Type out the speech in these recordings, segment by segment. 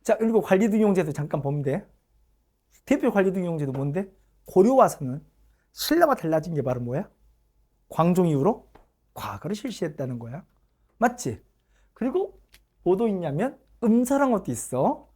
자, 그리고 관리등용제도 잠깐 보면 돼. 대표 관리등용제도 뭔데? 고려 와서는 신라가 달라진 게 바로 뭐야? 광종 이후로 과거를 실시했다는 거야. 맞지? 그리고 뭐도 있냐면 음서란 것도 있어.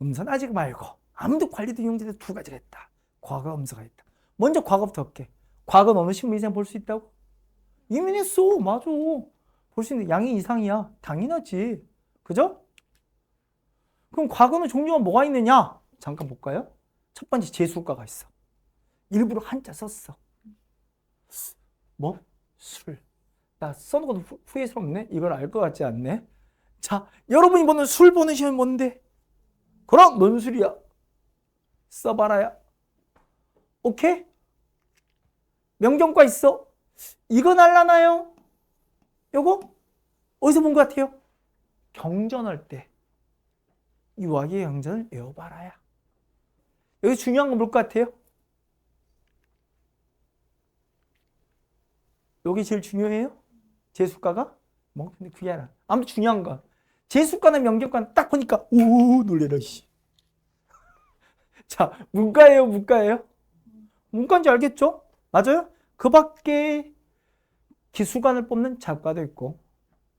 음서는 아직 말고 아무도 관리등용제도 두 가지가 있다. 과거, 음서가 있다. 먼저 과거부터 할게. 과거는 어느 신분 이상 볼 수 있다고? 이미 했어. 맞아. 볼 수 있는 양이 이상이야. 당연하지. 그죠? 그럼 과거는 종류가 뭐가 있느냐? 잠깐 볼까요? 첫 번째 재수가가 있어. 일부러 한자 썼어. 뭐? 술. 나 써놓은 것도 후회스럽네? 이걸 알 것 같지 않네? 자, 여러분이 보는 술 보는 시험이 뭔데? 그럼 뭔 술이야? 써봐라야. 오케이? 명경과 있어. 이건 알라나요? 요거? 어디서 본 것 같아요? 경전할 때. 유학의 경전을 외워봐라야. 여기 중요한 건 뭘 것 같아요? 여기 제일 중요해요? 재수가가? 뭐, 근데 그게 아니라. 아무튼 중요한 건. 재수가나 명경과는 딱 보니까, 오, 놀래라, 씨. 자, 문과예요, 문과예요? 문과인지 알겠죠? 맞아요? 그 밖에 기수관을 뽑는 작과도 있고,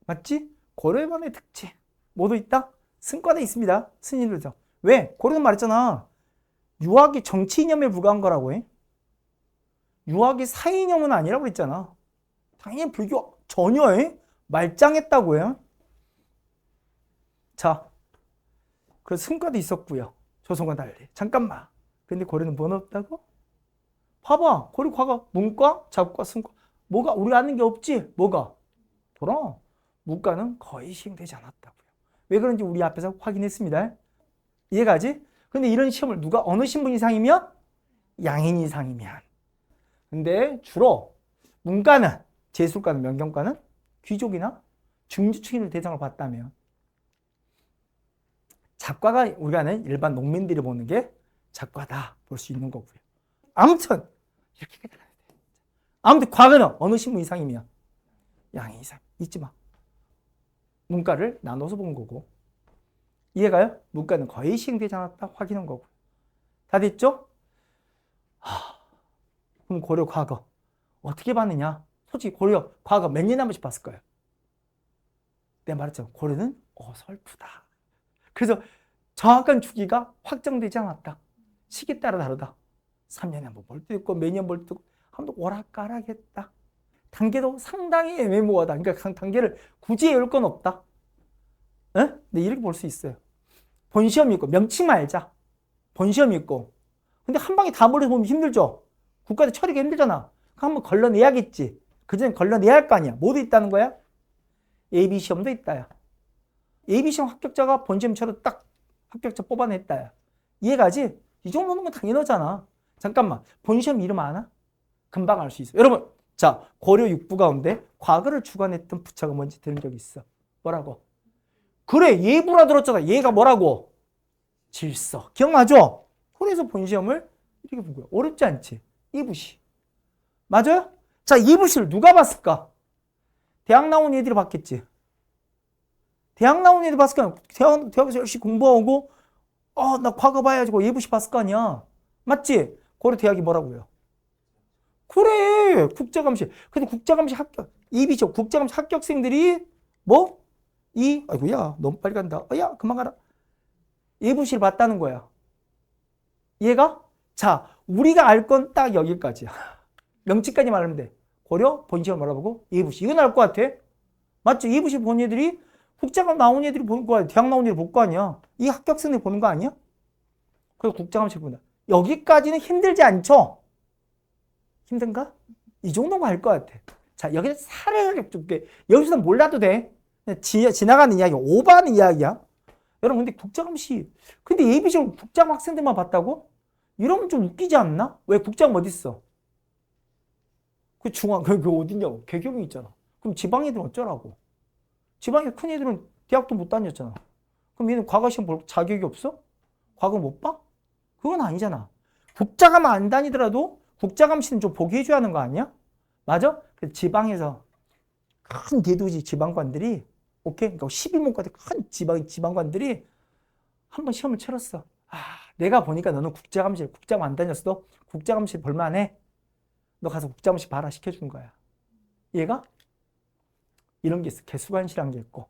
맞지? 고려반의 특징. 뭐도 있다? 승과도 있습니다. 스님들도. 왜? 고려는 말했잖아. 유학이 정치 이념에 불과한 거라고 해. 유학이 사회 이념은 아니라고 했잖아. 당연히 불교 전혀 해. 말짱했다고 해요. 자, 그 승과도 있었고요. 조선과 달리. 잠깐만. 근데 고려는 뭐는 없다고? 봐봐. 고려 과거 문과, 작과, 승과. 뭐가 우리가 아는 게 없지? 뭐가? 돌아. 문과는 거의 시행되지 않았다고요. 왜 그런지 우리 앞에서 확인했습니다. 이해가지? 근데 이런 시험을 누가 어느 신분 이상이면? 양인 이상이면. 근데 주로 문과는, 재수과는, 명경과는 귀족이나 중주층인을 대상으로 봤다면 작과가 우리가 아는 일반 농민들이 보는 게 작과다 볼 수 있는 거고요. 아무튼 이렇게 끝나야 돼. 아무튼 과거는 어느 신분 이상이면 양인 이상. 잊지 마. 문과를 나눠서 본 거고. 이해가요? 문과는 거의 시행되지 않았다 확인한 거고. 다 됐죠? 그럼 고려 과거 어떻게 봤느냐? 솔직히 고려 과거 몇 년에 한 번씩 봤을 거예요. 내가 말했죠. 고려는 어설프다. 그래서 정확한 주기가 확정되지 않았다. 시기에 따라 다르다. 3년에 한 번 볼 때도 있고 매년 볼 때도 있고 한번 오락가락했다. 단계도 상당히 애매모호하다. 그러니까 단계를 굳이 외울 건 없다. 에? 네, 이렇게 볼 수 있어요. 본시험이 있고 명칭만 알자. 본시험이 있고. 근데 한 방에 다 머리에서 보면 힘들죠. 국가대 처리가 힘들잖아. 한번 걸러내야겠지. 그전에 걸러내야 할 거 아니야. 뭐도 있다는 거야? 예비시험도 있다야. 예비시험 합격자가 본시험처럼 딱 합격자 뽑아냈다야. 이해가지? 이 정도는 건 당연하잖아. 잠깐만. 본시험 이름 아나? 금방 알 수 있어. 여러분, 자, 고려 6부 가운데 과거를 주관했던 부처가 뭔지 들은 적 있어. 뭐라고? 그래, 예부라 들었잖아. 얘가 뭐라고? 질서. 기억나죠? 그래서 본시험을 이렇게 본 거야. 어렵지 않지? 이부시. 맞아요? 자, 이부시를 누가 봤을까? 대학 나온 애들이 봤겠지. 대학 나온 애들이 봤을 거 아니야. 대학에서 열심히 공부하고, 나 과거 봐야지. 예부시 봤을 거 아니야. 맞지? 고려 대학이 뭐라고요? 그래, 국자감시. 근데 국자감시 합격, 이비죠. 국자감시 합격생들이 뭐? 아이고야, 너무 빨리 간다. 야, 그만 가라. 예부시를 봤다는 거야. 얘가? 자, 우리가 알 건 딱 여기까지야. 명칭까지 말하면 돼. 고려, 본시험을 알아보고, 예부시. 이건 알 것 같아. 맞죠? 예부시 본 애들이, 국자감 나온 애들이 보는 거 아니야. 대학 나온 애들이 볼 거 아니야. 이 합격생들이 보는 거 아니야? 그래서 국자감시 본다. 여기까지는 힘들지 않죠? 힘든가? 이 정도만 알 것 같아. 자, 여기서 사례를 줄게. 여기서는 몰라도 돼. 지나가는 이야기, 오버하는 이야기야. 여러분, 근데 국자감시, 근데 예비시험 국자감 학생들만 봤다고? 이러면 좀 웃기지 않나? 왜 국자감 어디 있어? 그 그 어디냐고. 개경이 있잖아. 그럼 지방 애들은 어쩌라고? 지방에 큰 애들은 대학도 못 다녔잖아. 그럼 얘는 과거시험 볼 자격이 없어? 과거 못 봐? 그건 아니잖아. 국자감 안 다니더라도 국자감시는 좀 보게 해줘야 하는 거 아니야? 맞아? 그래서 지방에서 큰 대도시 지방관들이, 오케이? 그러니까 12문과대 큰 지방관들이 한번 시험을 치렀어. 내가 보니까 너는 국자감시 안 다녔어. 국자감시 볼만해. 너 가서 국자감시 봐라 시켜준 거야. 얘가 이런 게 있어. 개수관실한 게 있고.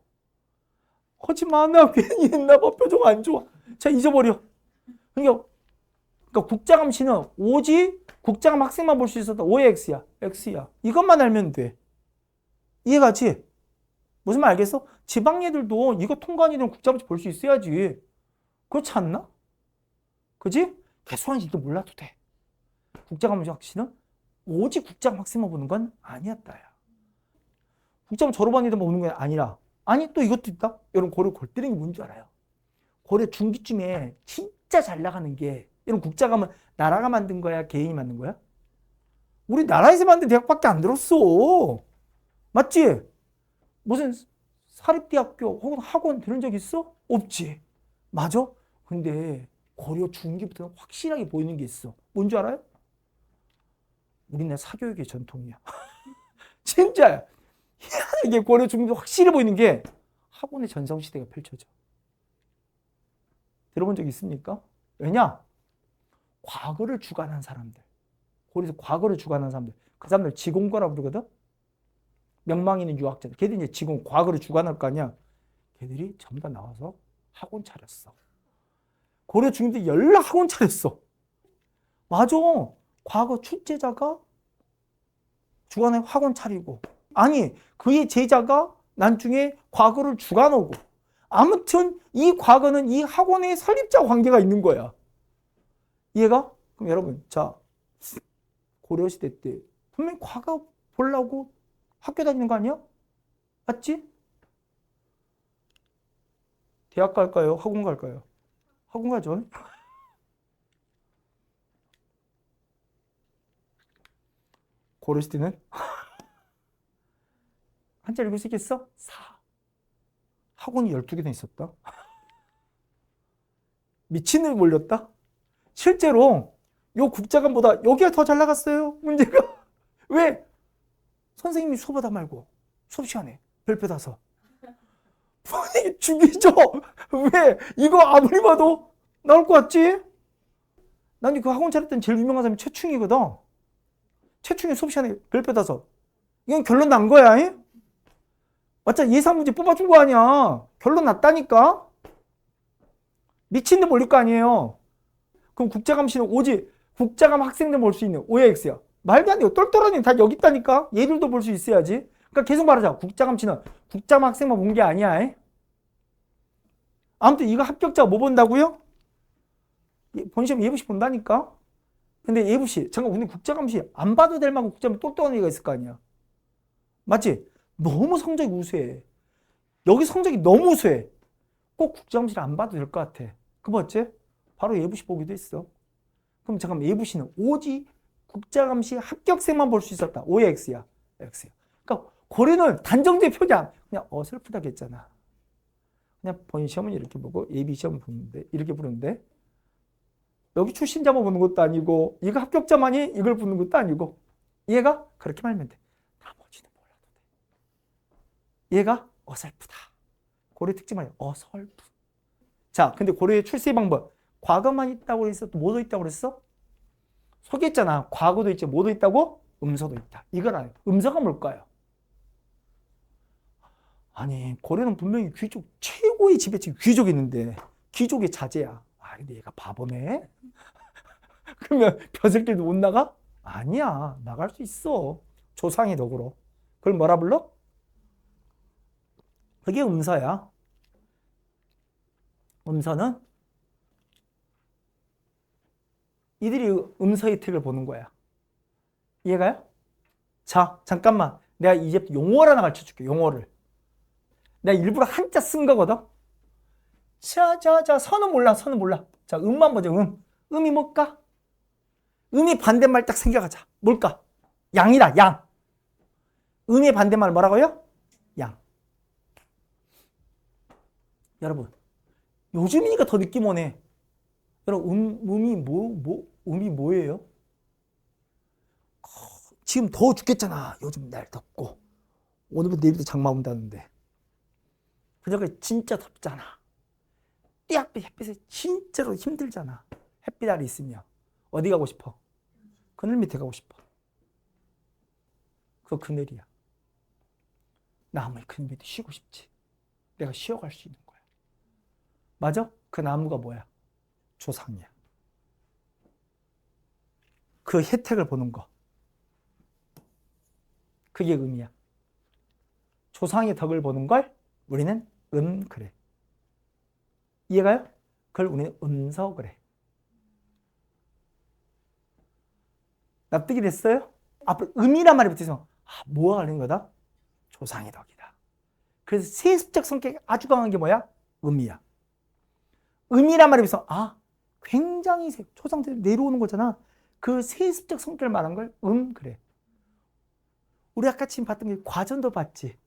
하지마, 나 괜히 했나 봐. 표정 안 좋아. 자, 잊어버려. 그러니까 국자감시는 오직 국자감 학생만 볼 수 있었다. O의 X야. X야. 이것만 알면 돼. 이해가지? 무슨 말 알겠어? 지방 애들도 이거 통과한 애들은 국자감시 볼 수 있어야지. 그렇지 않나? 그지? 개수관실도 몰라도 돼. 국자감시는 오직 국자감 학생만 보는 건 아니었다. 야. 국자감 졸업한 애들만 보는 건 아니라. 아니, 또 이것도 있다? 여러분, 고려 골 때리는 게 뭔 줄 알아요? 고려 중기쯤에 진짜 잘 나가는 게, 이런 국자감은 나라가 만든 거야? 개인이 만든 거야? 우리 나라에서 만든 대학밖에 안 들었어. 맞지? 무슨 사립대학교 혹은 학원 들은 적 있어? 없지. 맞아? 근데 고려 중기부터는 확실하게 보이는 게 있어. 뭔 줄 알아요? 우리나라 사교육의 전통이야. 진짜야. 이게 고려 중기도 확실히 보이는 게 학원의 전성시대가 펼쳐져. 들어본 적 있습니까? 왜냐? 과거를 주관한 사람들. 고려에서 과거를 주관한 사람들. 그 사람들 지공과라고 부르거든? 명망 있는 유학자들. 걔들이 이제 지금 과거를 주관할 거 아니야. 걔들이 전부 다 나와서 학원 차렸어. 고려 중기도 연락 학원 차렸어. 맞아. 과거 출제자가 주관해 학원 차리고. 아니, 그의 제자가 나중에 과거를 주관하고. 아무튼 이 과거는 이 학원의 설립자 관계가 있는 거야. 이해가? 그럼 여러분, 자, 고려시대 때 분명히 과거 보려고 학교 다니는 거 아니야? 맞지? 대학 갈까요? 학원 갈까요? 학원 가죠. 고려시대는 한자 읽을 수 있겠어? 4. 학원이 12개나 있었다. 미친놈이 몰렸다. 실제로 요 국자감보다 여기가 더 잘 나갔어요. 문제가. 왜? 선생님이 수업하다 말고 수업 시간에 별표 다서 분위기 죽이죠. 왜? 이거 아무리 봐도 나올 것 같지? 난 그 학원 차렸던 제일 유명한 사람이 최충이거든. 최충이 수업 시간에 별표 다서. 이건 결론 난 거야. 이? 맞잖아. 예상 문제 뽑아준 거 아니야. 결론 났다니까. 미친놈 몰릴 거 아니에요. 그럼 국자감시는 오직 국자감 학생들 볼 수 있는 O의 X야. 말도 안 돼요. 똘똘한 애 다 여기 있다니까. 얘들도 볼 수 있어야지. 그러니까 계속 말하자. 국자감시는 국자감 학생만 본 게 아니야. 아무튼 이거 합격자가 뭐 본다고요? 본시험 예부시 본다니까. 근데 예부시 잠깐 우리 국자감시 안 봐도 될 만큼 국자감시 똘똘한 애가 있을 거 아니야. 맞지? 너무 성적이 우수해. 여기 성적이 너무 우수해. 꼭 국자감시를 안 봐도 될 것 같아. 그 뭐지? 바로 예부시 보기도 했어. 그럼 잠깐만, 예부시는 오직 국자감시 합격생만 볼 수 있었다. O의 X야. X야. 그러니까 고려는 단정제 표장. 그냥 어설프다고 했잖아. 그냥 본시험은 이렇게 보고 예비시험은 보는데 이렇게 보는데 여기 출신자만 보는 것도 아니고 이거 합격자만이 이걸 보는 것도 아니고. 얘가 그렇게 말면 돼. 나머지는 몰라도 돼. 얘가 어설프다. 고려 특징은 어설프. 자, 근데 고려의 출세 방법. 과거만 있다고 그랬어? 또 뭐도 있다고 그랬어? 소개했잖아. 과거도 있지. 뭐도 있다고? 음서도 있다. 이걸 알아요. 음서가 뭘까요? 아니, 고려는 분명히 귀족, 최고의 지배층 귀족이 있는데 귀족의 자제야. 근데 얘가 바보네? 그러면 벼슬길도 못 나가? 아니야. 나갈 수 있어. 조상의 덕으로. 그걸 뭐라 불러? 그게 음서야. 음서는 이들이 음서 혜택을 보는 거야. 이해가요? 자, 잠깐만. 내가 이제 용어를 하나 가르쳐줄게. 용어를. 내가 일부러 한자 쓴 거거든. 자, 선은 몰라. 선은 몰라. 자, 음만 보자. 음이 뭘까? 음이 반대말 딱 생각하자. 뭘까? 양이다. 양. 음의 반대말 뭐라고요? 양. 여러분, 요즘이니까 더 느낌 오네. 여러분, 음이 뭐예요? 지금 더워 죽겠잖아. 요즘 날 덥고. 오늘부터 내일부터 장마 온다는데. 그저께 진짜 덥잖아. 햇빛에 진짜로 힘들잖아. 햇빛 아래 있으면. 어디 가고 싶어? 그늘 밑에 가고 싶어. 그거 그늘이야. 나무의 그늘 밑에 쉬고 싶지. 내가 쉬어갈 수 있는 거야. 맞아? 그 나무가 뭐야? 조상이야. 그 혜택을 보는 거. 그게 음이야. 조상의 덕을 보는 걸 우리는 그래. 이해가요? 그걸 우리는 음서 그래. 납득이 됐어요? 앞으로 음이란 말이 붙어서 뭐가 하는 거다? 조상의 덕이다. 그래서 세습적 성격이 아주 강한 게 뭐야? 음이야. 음이란 말이 붙어서 굉장히 조상들 내려오는 거잖아. 그 세습적 성격을 말한 걸 그래. 우리 아까 지금 봤던 게 과전도 봤지?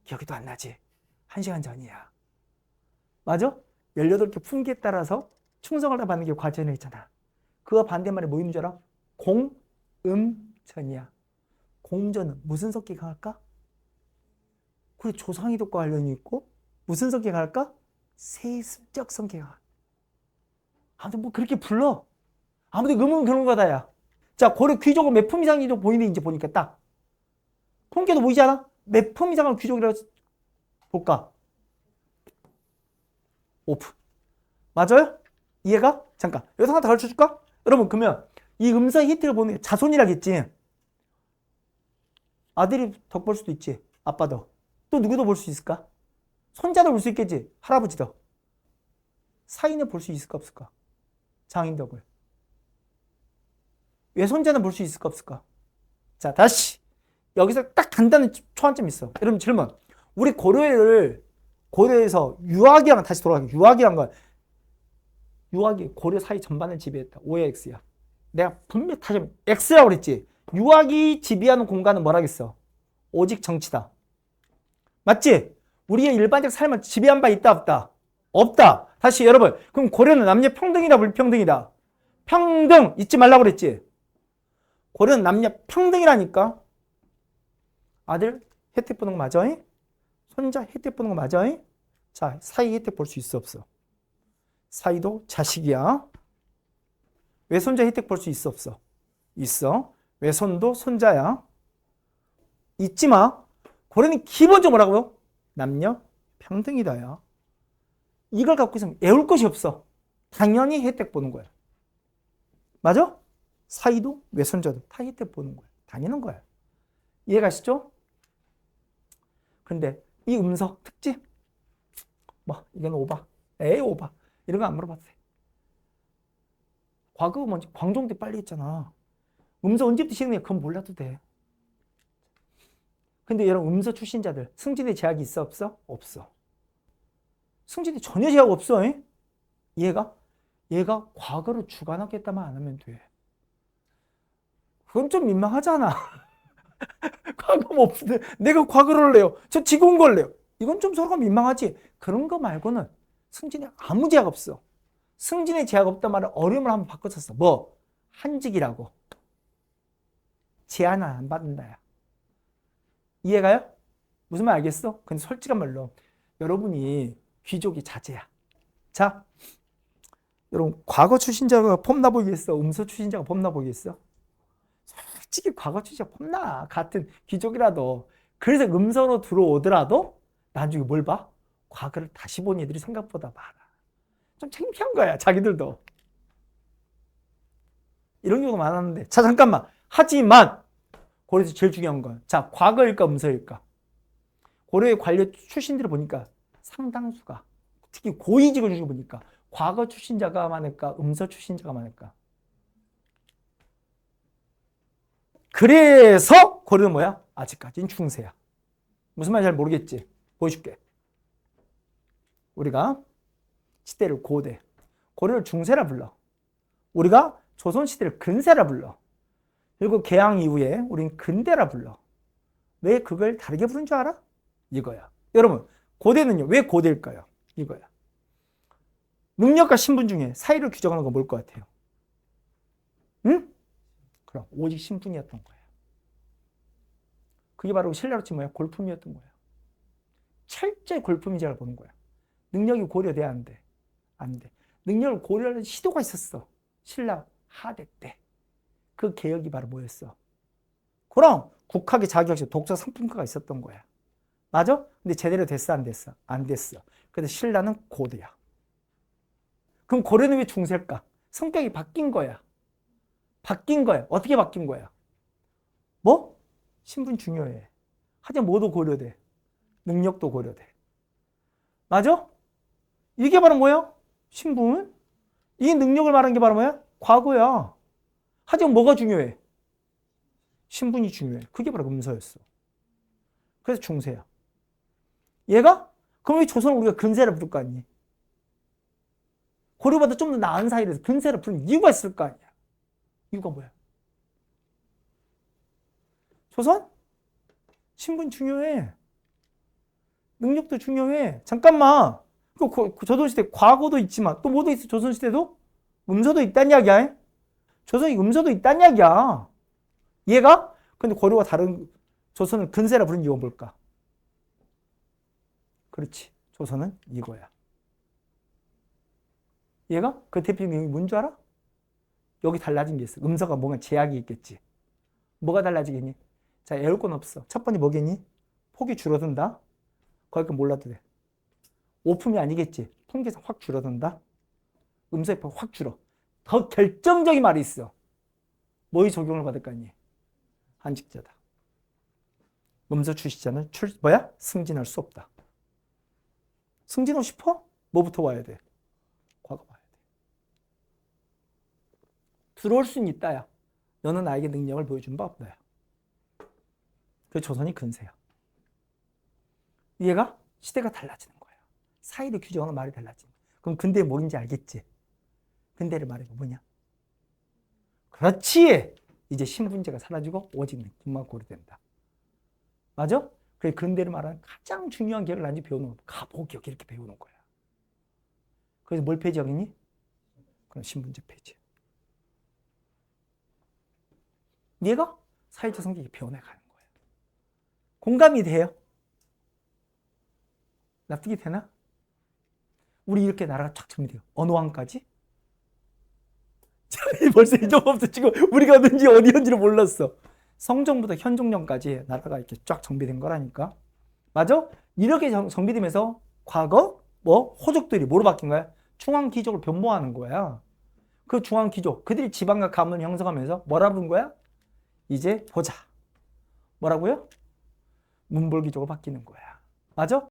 기억이도 안 나지? 1시간 전이야. 맞아? 18개 품기에 따라서 충성을 다 받는 게 과전에 있잖아. 그와 반대말이 뭐 있는 줄 알아? 공음전이야. 공전은 무슨 성격이 강할까? 그래, 조상의 덕과 관련이 있고 무슨 성격이 강할까? 세습적 성격이 강할까? 아무튼 뭐 그렇게 불러. 아무튼 음은 그런 거다야. 자, 고려 귀족은 몇 품 이상이 보이는지 보니까 딱 통계도 보이지 않아? 몇 품 이상을 귀족이라고 볼까? 5품. 맞아요? 이해가? 잠깐 여기서 하나 더 가르쳐줄까? 여러분 그러면 이 음서의 히트를 보는 게 자손이라겠지. 아들이 덕 볼 수도 있지. 아빠도. 또 누구도 볼 수 있을까? 손자도 볼 수 있겠지. 할아버지도. 사인을 볼 수 있을까 없을까? 장인 덕을. 외손자는 볼 수 있을까 없을까? 자, 다시 여기서 딱 간단한 초안점이 있어. 여러분 질문. 우리 고려에서 유학이랑 다시 돌아가게. 유학이란 건 유학이 고려 사회 전반을 지배했다. O야 X야. 내가 분명히 다시 X라고 그랬지. 유학이 지배하는 공간은 뭐라겠어? 오직 정치다. 맞지? 우리의 일반적 삶을 지배한 바 있다 없다? 없다. 다시 여러분 그럼 고려는 남녀 평등이다 불평등이다? 평등 잊지 말라고 그랬지. 고려는 남녀 평등이라니까. 아들 혜택 보는 거 맞아? 손자 혜택 보는 거 맞아? 자, 사이 혜택 볼 수 있어 없어? 사이도 자식이야. 외손자 혜택 볼 수 있어 없어? 있어. 외손도 손자야. 잊지 마. 고려는 기본적으로 뭐라고요? 남녀 평등이다야. 이걸 갖고 있으면 애울 것이 없어. 당연히 혜택 보는 거야. 맞아? 사이도 외손자도 다 혜택 보는 거야. 당연한 거야. 이해가시죠? 근데 이 음서 특징 뭐 이건 오바. 오바. 이런 거 안 물어봐도 돼. 과거 먼저 광종대 빨리 했잖아. 음서 언제부터 시작했냐? 그건 몰라도 돼. 근데 여러분 음서 출신자들 승진에 제약이 있어 없어? 없어. 승진에 전혀 제약 없어. 얘가 과거를 주관하겠다만 안 하면 돼. 그건 좀 민망하잖아. 과거 뭐 없는데 내가 과거를 할래요. 저 지금 온 걸래요. 이건 좀 서로가 민망하지. 그런 거 말고는 승진에 아무 제약 없어. 승진에 제약 없단 말을 어려움을 한번 바꿔쳤어. 뭐? 한직이라고. 제한을 안 받는다야. 이해가요? 무슨 말 알겠어? 근데 솔직한 말로 여러분이 귀족이 자제야. 자, 여러분 과거 출신자가 폼나 보이겠어? 음서 출신자가 폼나 보이겠어? 솔직히 과거 출신자가 폼나. 같은 귀족이라도. 그래서 음서로 들어오더라도 나중에 뭘 봐? 과거를 다시 본 애들이 생각보다 많아. 좀 창피한 거야, 자기들도. 이런 경우도 많았는데. 자, 잠깐만. 하지만 고려에서 제일 중요한 건 자, 과거일까 음서일까? 고려의 관료 출신들을 보니까 상당수가 특히 고위직을 주고 보니까 과거 출신자가 많을까? 음서 출신자가 많을까? 그래서 고려는 뭐야? 아직까지는 중세야. 무슨 말인지 잘 모르겠지? 보여줄게. 우리가 시대를 고대, 고려를 중세라 불러. 우리가 조선시대를 근세라 불러. 그리고 개항 이후에 우린 근대라 불러. 왜 그걸 다르게 부른 줄 알아? 이거야. 여러분 고대는요 왜 고대일까요? 이거야. 능력과 신분 중에 사이를 규정하는 건 뭘 것 같아요? 응? 그럼 오직 신분이었던 거야. 그게 바로 신라로 치면 뭐야? 골품이었던 거야. 철저히 골품이 잘 보는 거야. 능력이 고려돼야 하는데 안 돼. 능력을 고려하는 시도가 있었어. 신라 하대 때. 그 개혁이 바로 뭐였어? 그럼 국학의 자격시 독서 상품과가 있었던 거야. 맞아? 근데 제대로 됐어, 안 됐어? 안 됐어. 그래서 신라는 고대야. 그럼 고려는 왜 중세일까? 성격이 바뀐 거야. 바뀐 거야. 어떻게 바뀐 거야? 뭐? 신분 중요해. 하지만 뭐도 고려돼. 능력도 고려돼. 맞아? 이게 바로 뭐야? 신분? 이 능력을 말하는 게 바로 뭐야? 과거야. 하지만 뭐가 중요해? 신분이 중요해. 그게 바로 음서였어. 그래서 중세야. 얘가? 그럼 왜 조선을 우리가 근세라 부를 거 아니야? 고려보다 좀 더 나은 사이라서 근세라 부르는 이유가 있을 거 아니야? 이유가 뭐야? 조선? 신분 중요해. 능력도 중요해. 잠깐만. 조선시대 과거도 있지만 또 뭐도 있어? 조선시대도? 음서도 있다는 이야기야. 조선이 음서도 있다는 이야기야. 얘가? 근데 고려와 다른 조선을 근세라 부르는 이유가 뭘까? 그렇지. 조선은 이거야. 얘가? 그 대표 내용이 뭔 줄 알아? 여기 달라진 게 있어. 음서가 뭔가 제약이 있겠지. 뭐가 달라지겠니? 자, 외울 건 없어. 첫 번째 뭐겠니? 폭이 줄어든다. 거기까지 몰라도 돼. 오품이 아니겠지. 통계상 확 줄어든다. 음서의 폭 확 줄어. 더 결정적인 말이 있어. 뭐의 적용을 받을 거 아니? 한직자다. 음서 출시자는 승진할 수 없다. 승진하고 싶어? 뭐부터 와야 돼? 과거 와야 돼. 들어올 수는 있다야. 너는 나에게 능력을 보여준 바 없다야. 그 조선이 근세야. 얘가 시대가 달라지는 거야. 사이를 규정하는 말이 달라지는 거야. 그럼 근대에 뭐인지 알겠지? 근대를 말해봐 뭐냐? 그렇지! 이제 신분제가 사라지고 오직 능력만 고려된다. 맞아? 그래 근대를 말하는 가장 중요한 기억을 난지 배우는 거야. 가보기억 이렇게 배우는 거야. 그래서 뭘 폐지하겠니? 그럼 신분제 폐지. 얘가 사회적 성격이 변해가는 거야. 공감이 돼요? 납득이 되나? 우리 이렇게 나라가 쫙 정리돼요. 어느 왕까지? 벌써 이 정도부터 지금 우리가 어딘지 어디였는지를 몰랐어. 성종부터 현종년까지 나라가 이렇게 쫙 정비된 거라니까. 맞아? 이렇게 정비되면서 과거 호족들이 뭐로 바뀐 거야? 중앙귀족을 변모하는 거야. 그 중앙귀족, 그들이 지방과 가문을 형성하면서 뭐라 부른 거야? 이제 보자. 뭐라고요? 문벌귀족으로 바뀌는 거야. 맞아?